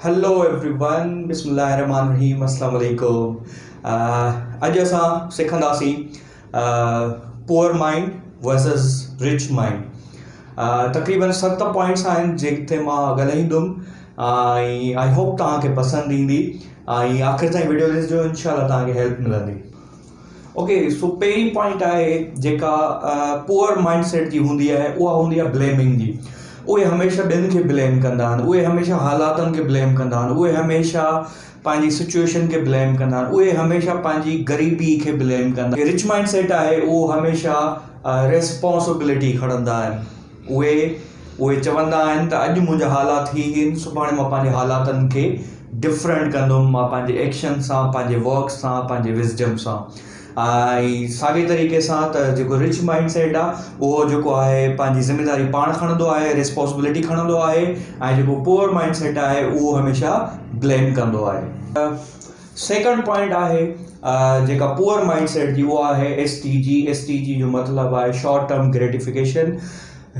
Hello everyone, Bismillahirrahmanirrahim, Assalamu alaikum. अॼु असां सिखंदासीं poor mind versus rich mind. तक़रीबन 7 पॉइंट्स आहिनि जिते मां ॻाल्हाईंदुमि ऐं आई होप तव्हांखे पसंदि ईंदी ऐं आख़िर ताईं वीडियो ॾिसजो, इनशाला तव्हांखे हेल्प मिलंदी. ओके, सो पहिरीं पॉइंट आहे जेका पुअर माइंड सेट जी हूंदी आहे, उहा हूंदी आहे ब्लेमिंग जी. उहे हमेशह ॿियनि खे ब्लेम कंदा आहिनि, उहे हमेशह हालातनि खे ब्लेम कंदा आहिनि, उहे हमेशह पंहिंजी सिचुएशन खे ब्लेम कंदा आहिनि, उहे हमेशह पंहिंजी ग़रीबी खे ब्लेम कंदा आहिनि. रिच माइंड सेट आहे उहो हमेशह रिस्पॉन्सिबिलिटी खणंदा आहिनि. उहे चवंदा आहिनि त अॼु मुंहिंजा हालात ही आहिनि, सुभाणे मां पंहिंजे हालातनि खे डिफरेंट कंदुमि, मां पंहिंजे एक्शन सां, पंहिंजे वर्क सां, पंहिंजे विज़डम सां. ऐं साॻे तरीक़े सां त जेको रिच माइंड सेट आहे उहो जेको आहे पंहिंजी ज़िमेदारी पाण खणंदो आहे, रिस्पॉन्सिबिलिटी खणंदो आहे. ऐं जेको पुअर माइंड सेट आहे उहो हमेशह ब्लेम कंदो आहे. सेकंड पॉइंट आहे जेका पुअर माइंड सेट जी, उहा आहे STG जो मतिलबु आहे short term gratification.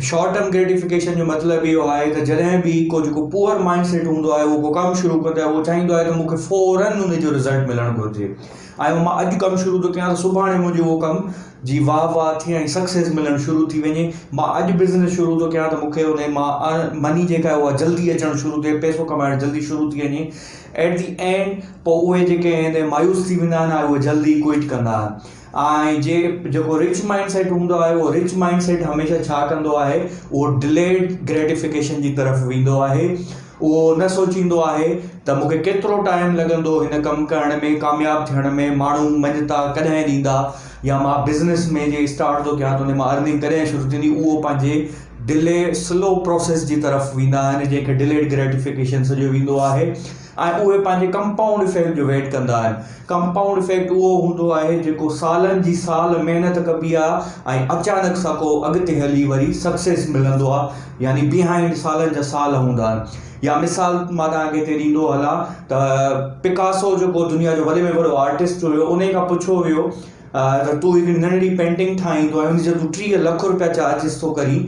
Short term gratification जो मतिलबु इहो आहे त जॾहिं बि को जेको पुअर माइंड सेट हूंदो आहे उहो को कमु शुरू कंदो आहे, उहो चाहींदो आहे त मूंखे फ़ौरन उनजो रिज़ल्ट मिलणु घुरिजे. ऐं मां अॼु कमु शुरू थो कयां त सुभाणे मुंहिंजो उहो कमु जी वाह थिए ऐं सक्सेस मिलणु शुरू थी वञे. मां अॼु बिज़नेस शुरू थो कयां त मूंखे उन मां मनी जेका आहे उहा जल्दी अचणु शुरू थिए, पैसो कमाइणु जल्दी शुरू थी वञे. एट दी एंड पोइ उहे जेके आहिनि मायूस थी वेंदा आहिनि, उहे जल्दी क्विट कंदा आहिनि. ऐं जेको रिच माइंड सेट हूंदो आहे, उहो रिच माइंड सेट हमेशह छा कंदो आहे, उहो डिलेड ग्रेटिफिकेशन जी तरफ़ वेंदो आहे. उहो न सोचींदो आहे त मूंखे केतिरो टाइम लॻंदो हिन कमु करण में, कामयाबु थियण में, माण्हू मञता कॾहिं ॾींदा, या मां बिज़नेस में जे स्टार्ट थो कयां त उन मां अर्निंग कॾहिं शुरू थींदी. उहो पंहिंजे स्लो प्रोसेस जी तरफ़ वेंदा आहिनि, जंहिंखे डिलेड ग्रेटिफिकेशन सॼो वेंदो आहे. ऐं उहे पंहिंजे कंपाउंड इफेक्ट जो वेट कंदा आहिनि. कंपाउंड इफेक्ट उहो हूंदो आहे जेको सालनि जी साल महिनत कबी आहे ऐं अचानक सां को अॻिते हली वरी सक्सेस मिलंदो आहे, यानी बिहाइंड सालनि जा साल हूंदा आहिनि. या मिसाल मां तव्हांखे हिते ॾींदो हलां त पिकासो जेको दुनिया जो वॾे में वॾो आर्टिस्ट हुयो, उन खां पुछियो वियो त तूं हिकिड़ी नंढड़ी पेंटिंग ठाहींदो आहे, उनजा तूं 30 लख रुपया चार्जिस थो करी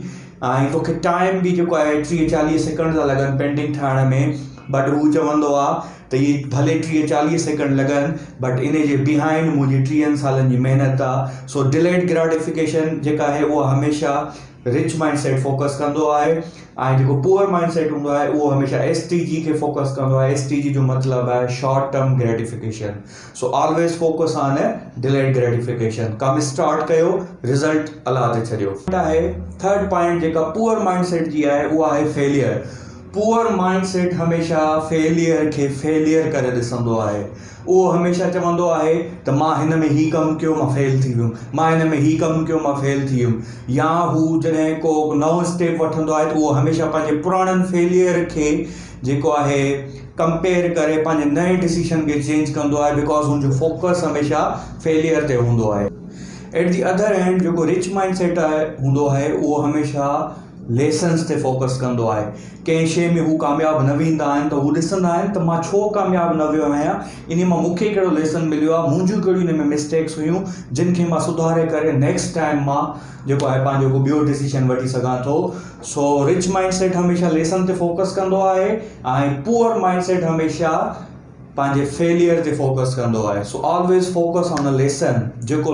ऐं तोखे टाइम बि जेको आहे 30-40 सेकंड था लॻनि पेंटिंग ठाहिण में. बट हू चवंदो आहे त इहे भले 30-40 सेकंड लॻनि, बट इन जे बिहाइंड मुंहिंजी 30 सालनि जी महिनत आहे. सो डिलेड ग्रेटिफिकेशन जेका आहे उहा हमेशह रिच माइंड सेट फोकस कंदो आहे. ऐं जेको पुअर माइंड सेट हूंदो आहे उहो हमेशह STG खे फोकस कंदो आहे. STG जो मतिलबु आहे short term gratification. So always focus on delayed gratification. कमु स्टार्ट कयो, रिज़ल्ट अलाह ते छॾियो. थर्ड पॉइंट जेका पुअर माइंड सेट जी आहे उहा आहे फेलियर. पुअर माइंड सेट हमेशह फेलियर खे फेलियर करे ॾिसंदो आहे. उहो हमेशह चवंदो आहे त मां हिन में ही कमु कयो, मां फेल थी वियुमि, मां हिन में ही कमु कयो, मां फेल थी वियुमि. या हू जॾहिं को नओं स्टेप वठंदो आहे त उहो हमेशह पंहिंजे पुराणनि फेलियर खे जेको आहे कंपेयर करे पंहिंजे नए डिसीशन खे चेंज कंदो आहे, बिकॉज़ हुनजो फोकस हमेशह फेलियर ते हूंदो आहे. एट दी अदर हैंड जेको रिच माइंड सेट हूंदो आहे उहो हमेशह लेसन्स ते फोकस कंदो आहे. कंहिं शइ में हू कामयाबु न वेंदा आहिनि त हू ॾिसंदा आहिनि त मां छो कामयाबु न वियो आहियां, इन मां मूंखे कहिड़ो लेसन मिलियो आहे, मुंहिंजूं कहिड़ियूं इन में मिस्टेक्स हुयूं जिन खे मां सुधारे करे नेक्स्ट टाइम मां जेको आहे पंहिंजो को ॿियो डिसीशन वठी सघां थो. सो रिच माइंड सेट हमेशह लेसन ते फोकस कंदो आहे ऐं पुअर माइंड सेट हमेशह पंहिंजे फेलियर ते फोकस कंदो आहे. So always focus on a lesson. जेको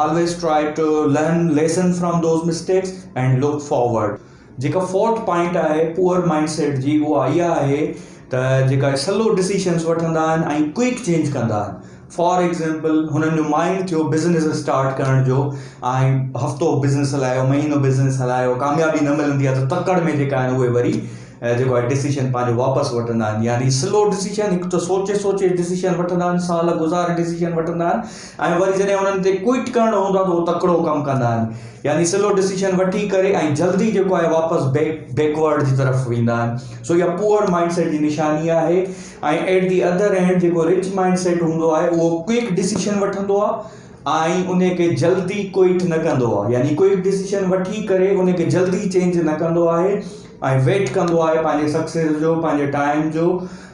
always try to learn lesson from those mistakes and look forward. जेका फोर्थ पॉइंट आहे पुअर माइंड सेट जी, उहा इहा आहे त जेका स्लो डिसीशन्स वठंदा आहिनि ऐं क्विक चेंज कंदा आहिनि. फॉर एग्ज़ाम्पल, हुननि जो माइंड थियो बिज़नेस स्टार्ट करण जो ऐं हफ़्तो बिज़नेस हलायो, महीनो बिज़नेस हलायो, कामयाबी न मिलंदी आहे त तकड़ में जेका आहिनि उहे वरी जेको आहे डिसीशन पंहिंजो वापसि वठंदा आहिनि. यानी स्लो डिसीशन, हिकु त सोचे डिसीशन वठंदा आहिनि, साल गुज़ारे डिसीशन वठंदा आहिनि, ऐं वरी जॾहिं उन्हनि ते क्विट करणो हूंदो आहे त उहो तकिड़ो कमु कंदा आहिनि. यानी स्लो डिसीशन वठी करे ऐं जल्दी जेको आहे वापसि बैकवर्ड जी तरफ़ वेंदा आहिनि. सो इहा पुअर माइंड सेट जी निशानी आहे. ऐं एट दी अदर हैंड जेको रिच माइंड सेट हूंदो आहे उहो क्विक डिसीशन वठंदो आहे ऐं उन खे जल्दी क्विट न कंदो आहे. यानी क्विक डिसीशन वठी करे उन खे जल्दी चेंज न कंदो आहे ऐं वेट कंदो आहे पंहिंजे सक्सेस जो, पंहिंजे टाइम जो,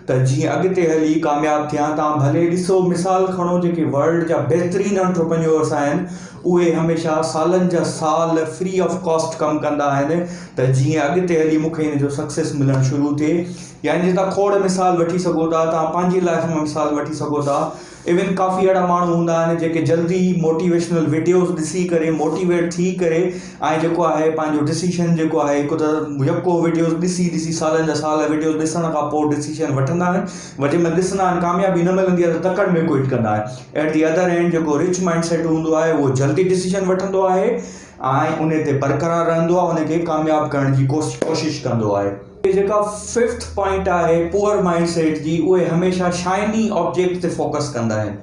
त जीअं अॻिते हली कामयाबु थिया. तव्हां भले ॾिसो, मिसाल खणो, जेके वर्ल्ड जा बहितरीन एंटरप्रेन्योर्स आहिनि उहे हमेशह सालनि जा साल फ्री ऑफ कॉस्ट कमु कंदा आहिनि त जीअं अॻिते हली मूंखे हिन जो सक्सेस मिलणु शुरू थिए. यानी तव्हां खोड़ मिसाल वठी सघो था, तव्हां पंहिंजी लाइफ में मिसाल वठी सघो था। इवन काफ़ी अहिड़ा माण्हू हूंदा आहिनि जेके जल्दी मोटिवेशनल वीडियोज़ ॾिसी करे मोटिवेट थी करे ऐं जेको आहे पंहिंजो डिसीशन जेको आहे हिकु त यको वीडियोज़ ॾिसी सालनि जा साल वीडियोज़ ॾिसण खां पोइ डिसीशन वठंदा आहिनि। वरी जंहिंमहिल ॾिसंदा आहिनि कामयाबी न मिलंदी आहे त तकड़ि में क्विट कंदा आहिनि। एट दी अदर एंड जेको रिच माइंड सेट हूंदो आहे उहो जल्दी डिसीशन वठंदो आहे ऐं उन ते बरक़रार रहंदो आहे, उनखे कामयाबु करण जी कोशिश कंदो आहे। जेका फिफ्थ पॉइंट आहे पुअर माइंड सेट जी, उहे हमेशह शाइनी ऑब्जेक्ट ते फोकस कंदा आहिनि।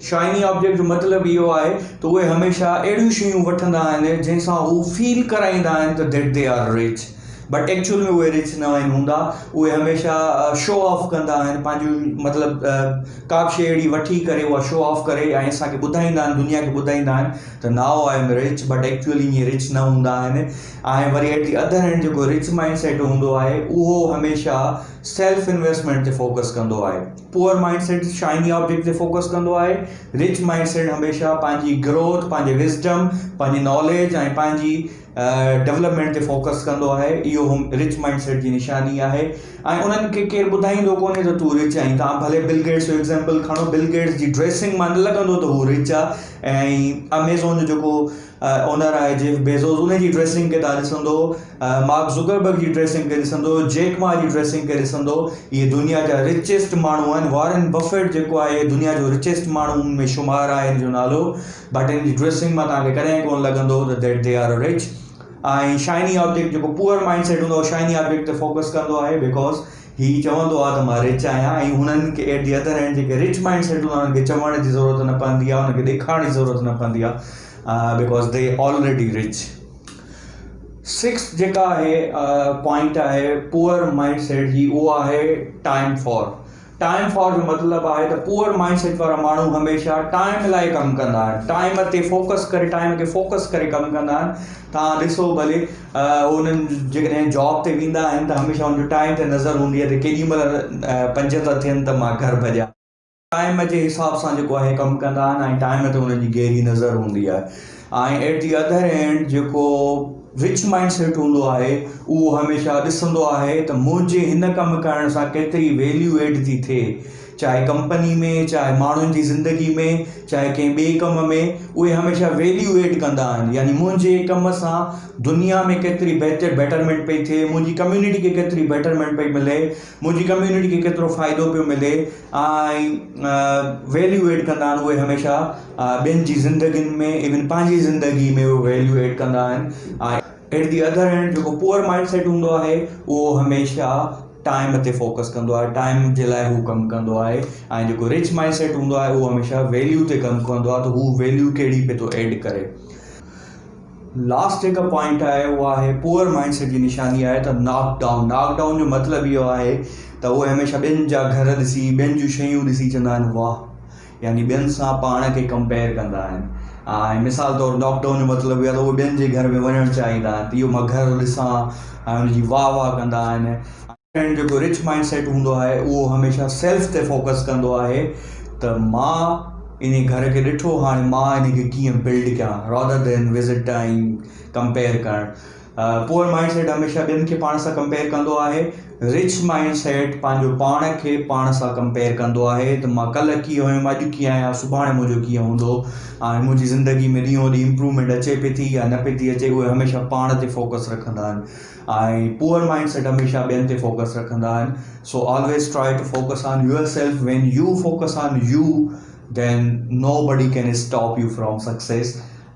शाइनी ऑब्जेक्ट जो मतिलबु इहो आहे त उहे हमेशह अहिड़ियूं शयूं वठंदा आहिनि जंहिंसां हू फील कराईंदा आहिनि त that they are rich, but actual में उहे रिच न आहिनि हूंदा। उहे हमेशह शो ऑफ कंदा आहिनि, पंहिंजो मतिलबु का बि शइ अहिड़ी वठी करे उहा शो ऑफ करे ऐं असांखे ॿुधाईंदा आहिनि, दुनिया खे ॿुधाईंदा आहिनि त now I am rich, but actually ईअं रिच न हूंदा आहिनि। ऐं worry at the other hand जेको रिच माइंड सेट हूंदो आहे उहो हमेशह सेल्फ इन्वेस्टमेंट ते फोकस कंदो आहे। Poor mind set shiny object ते फोकस कंदो आहे। रिच माइंड सेट हमेशह पंहिंजी ग्रोथ, पंहिंजे विज़डम, पंहिंजी नॉलेज ऐं पंहिंजी डेवलपमेंट ते फोकस कंदो आहे। इहो रिच माइंड सेट जी निशानी आहे। ऐं उन्हनि खे केरु ॿुधाईंदो कोन्हे त तूं रिच आहीं। तव्हां भले बिल गेट्स जो एग्ज़ाम्पल खणो, बिल गेट्स जी ड्रेसिंग मां न लॻंदो त हू रिच आहे। ऐं अमेज़ॉन जो जेको ओनर आहे जेफ बेज़ोस, उन जी ड्रेसिंग खे तव्हां ॾिसंदो, मार्क ज़ुकरबर्ग जी ड्रेसिंग खे ॾिसंदो, जैक मा जी ड्रेसिंग खे ॾिसंदो, इहे दुनिया जा रिचेस्ट माण्हू आहिनि। वॉरेन बफेट जेको आहे दुनिया जो रिचेस्ट माण्हुनि में शुमार आहे, हिन जो नालो, बट हिन जी ड्रेसिंग मां तव्हांखे कॾहिं कोन लॻंदो त दैट दे आर रिच। ऐं शाइनी ऑब्जेक्ट जेको पुअर माइंड सेट हूंदो आहे शाइनी ऑब्जेक्ट ते फोकस कंदो आहे, बिकॉज हीउ चवंदो आहे त मां रिच आहियां। ऐं हुननि खे एट दी अदर हैंड जेके रिच माइंड सेट हूंदा आहिनि, उन्हनि खे चवण जी ज़रूरत न पवंदी आहे, उनखे ॾेखारण जी ज़रूरत न पवंदी आहे, because they already rich. Six जेका आहे पॉइंट आहे पुअर माइंड सेट जी, उहो आहे टाइम फॉर। टाइम फॉर जो मतिलबु आहे त पुअर माइंड सेट वारा माण्हू हमेशह टाइम लाइ कमु कंदा आहिनि, टाइम ते फोकस करे, टाइम खे फोकस करे कमु कंदा आहिनि। तव्हां ॾिसो भले उन्हनि जेकॾहिं जॉब ते वेंदा आहिनि त हमेशह हुनजो टाइम ते नज़र हूंदी आहे त केॾी महिल 5 था थियनि त मां घर भॼां। टाइम जे हिसाब सां जेको आहे कमु कंदा आहिनि ऐं टाइम ते हुननि जी गहरी नज़र हूंदी आहे। ऐं एट दी अदर हैंड जेको रिच माइंड सेट हूंदो आहे उहो हमेशह ॾिसंदो आहे त मुंहिंजे हिन कमु करण सां केतिरी वैल्यू एड थी थिए, चाहे कंपनी में, चाहे माण्हुनि जी ज़िंदगी में, चाहे कंहिं ॿिए कम में, उहे हमेशह वैल्यू एड कंदा आहिनि। यानी मुंहिंजे कम सां दुनिया में केतिरी बेटरमेंट पई थिए, मुंहिंजी कम्युनिटी खे केतिरी बेटरमेंट पई मिले, मुंहिंजी कम्युनिटी खे केतिरो फ़ाइदो पियो मिले। ऐं वैल्यू एड कंदा आहिनि उहे हमेशह ॿियनि जी ज़िंदगियुनि में, इवन पंहिंजी ज़िंदगी में उहे वैल्यू एड कंदा आहिनि। ऐं एट दी अदर हैंड जेको पुअर माइंड सेट हूंदो आहे उहो हमेशह टाइम ते फोकस कंदो आहे, टाइम जे लाइ हू कमु कंदो आहे। ऐं जेको रिच माइंड सेट हूंदो आहे उहो हमेशह वैल्यू ते कमु कंदो आहे, त हू वैल्यू कहिड़ी पियो थो एड करे। लास्ट जेका पॉइंट आहे उहा आहे पुअर माइंड सेट जी निशानी आहे त नॉकडाउन। नॉकडाउन जो मतिलबु इहो आहे त उहे हमेशह ॿियनि जा घर ॾिसी, ॿियनि जूं शयूं ॾिसी चवंदा आहिनि वाह, यानी ॿियनि सां पाण खे कंपेयर कंदा आहिनि। ऐं मिसाल तौरु लॉकडाउन जो मतिलबु इहो आहे त उहे ॿियनि जे घर में वञणु चाहींदा आहिनि, त इहो मां घरु ॾिसां ऐं हुनजी वाह वाह कंदा आहिनि। ऐं जेको रिच माइंड सेट हूंदो आहे उहो हमेशह सेल्फ ते फोकस कंदो आहे त मां इन घर खे ॾिठो, हाणे मां इन खे कीअं बिल्ड कयां, रादर देन विज़िट ऐं कंपेयर करणु। पुअर माइंड सेट हमेशह ॿियनि खे पाण सां कंपेयर कंदो आहे। रिच माइंड सेट पंहिंजो पाण खे पाण सां कंपेयर कंदो आहे त मां कल्ह कीअं हुयुमि, अॼु कीअं आहियां, सुभाणे मुंहिंजो कीअं हूंदो, ऐं मुंहिंजी ज़िंदगी में ॾींहों ॾींहुं इम्प्रूवमेंट अचे पई थी या न पई थी अचे। उहे हमेशह पाण ते फोकस रखंदा आहिनि ऐं पुअर माइंड सेट हमेशह ॿियनि ते फोकस रखंदा आहिनि। So always try to focus on yourself. When you focus on you then nobody can stop you from success।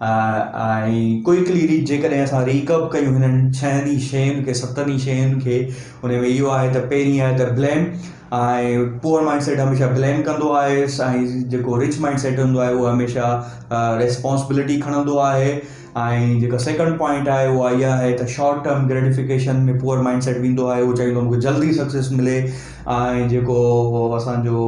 ऐं क्विकली जेकॾहिं असां रीकअप कयूं हिननि 6 शयुनि खे, 7 शयुनि खे, हुन में इहो आहे त पहिरीं आहे त ब्लेम। ऐं पुअर माइंड सेट हमेशह ब्लेम कंदो आहे ऐं जेको रिच माइंड सेट हूंदो आहे उहो हमेशह रिस्पॉन्सिबिलिटी खणंदो आहे। ऐं जेका सेकंड पॉइंट आहे उहा इहा आहे त शॉर्ट टर्म ग्रेटिफिकेशन में पुअर माइंड सेट वेंदो आहे, उहो चाहींदो मूंखे जल्दी सक्सेस मिले। ऐं जेको असांजो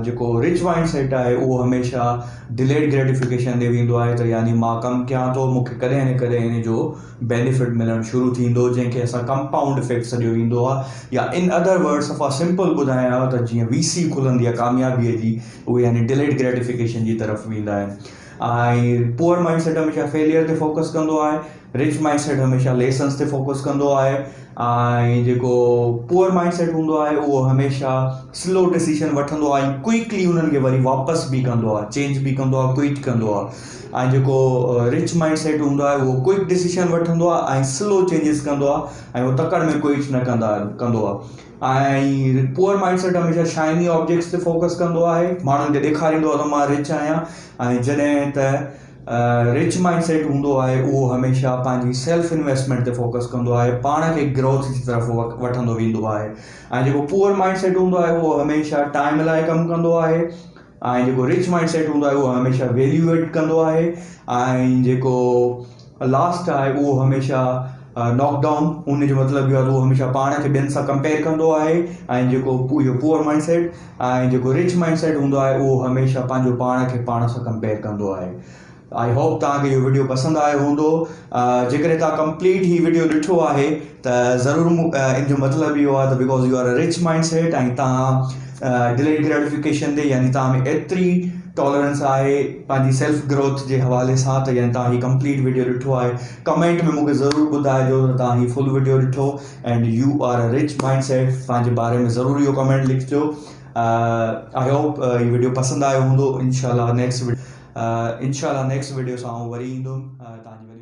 जेको रिच माइंड सेट आहे उहो हमेशह डिलेड ग्रेटिफिकेशन ॾे वेंदो आहे, त यानी मां कमु कयां थो, मूंखे कॾहिं न कॾहिं इन जो बेनिफिट मिलणु शुरू थींदो, जंहिंखे असां कंपाउंड इफेक्ट सॼो ईंदो आहे। या इन अदर वर्ड्स सफ़ा सिंपल ॿुधायां त जीअं VC खुलंदी आहे कामयाबीअ जी, उहे यानी डिलेड ग्रेटिफिकेशन जी तरफ़ वेंदा आहिनि। ऐं पुअर माइंड सेट हमेशह फेलियर ते फोकस कंदो आहे, रिच माइंड सेट हमेशह लेसन्स ते फोकस कंदो आहे। ऐं जेको पुअर माइंड सेट हूंदो आहे उहो हमेशह स्लो डिसीजन वठंदो आहे ऐं क्विकली उन्हनि खे वरी वापसि बि कंदो आहे, चेंज बि कंदो आहे, क्विट कंदो आहे। ऐं जेको रिच माइंड सेट हूंदो आहे उहो क्विक डिसीजन वठंदो आहे ऐं स्लो चेंजिस कंदो आहे ऐं उहो तकड़ में क्विट न कंदो आहे। ऐं पुअर माइंड सेट हमेशह शाइनी ऑब्जेक्ट्स ते फोकस कंदो आहे, माण्हुनि खे ॾेखारींदो आहे त मां रिच आहियां। ऐं जॾहिं त रिच माइंड सेट हूंदो आहे उहो हमेशह पंहिंजी सेल्फ इन्वेस्टमेंट ते फोकस कंदो आहे, पाण खे ग्रोथ जी तरफ़ वठंदो वेंदो आहे। ऐं जेको पुअर माइंड सेट हूंदो आहे उहो हमेशह टाइम लाइ कमु कंदो आहे ऐं जेको रिच माइंड सेट हूंदो आहे उहो हमेशह वैल्यूएट कंदो आहे। ऐं जेको लास्ट आहे उहो हमेशह नॉकडाउन, उन जो मतिलबु इहो आहे त उहो हमेशह पाण खे ॿियनि सां कंपेयर कंदो आहे। ऐं जेको इहो पुअर माइंड सेट ऐं जेको रिच माइंड सेट हूंदो आहे उहो हमेशह पंहिंजो पाण खे पाण सां कंपेयर कंदो आहे। आई होप तव्हांखे इहो वीडियो पसंदि आयो हूंदो। जेकॾहिं तव्हां कंप्लीट ही वीडियो ॾिठो आहे त ज़रूरु इन जो मतिलबु इहो आहे त because U are a rich mind set ऐं तव्हां डिलेड ग्रेटिफिकेशन ते यानी तव्हां में एतिरी टॉलरेंस आहे पंहिंजी सेल्फ ग्रोथ जे हवाले सां त यानी तव्हां ही कंप्लीट वीडियो ॾिठो आहे। कमेंट में मूंखे ज़रूरु ॿुधाइजो त तव्हां ही फुल वीडियो ॾिठो and U are a rich mind set, पंहिंजे बारे में ज़रूरु इहो कमेंट लिखिजो। आई होप हीउ वीडियो पसंदि आयो हूंदो। इंशाल्लाह नेक्स्ट वीडियो सां वरी ईंदुमि तव्हांजी वरी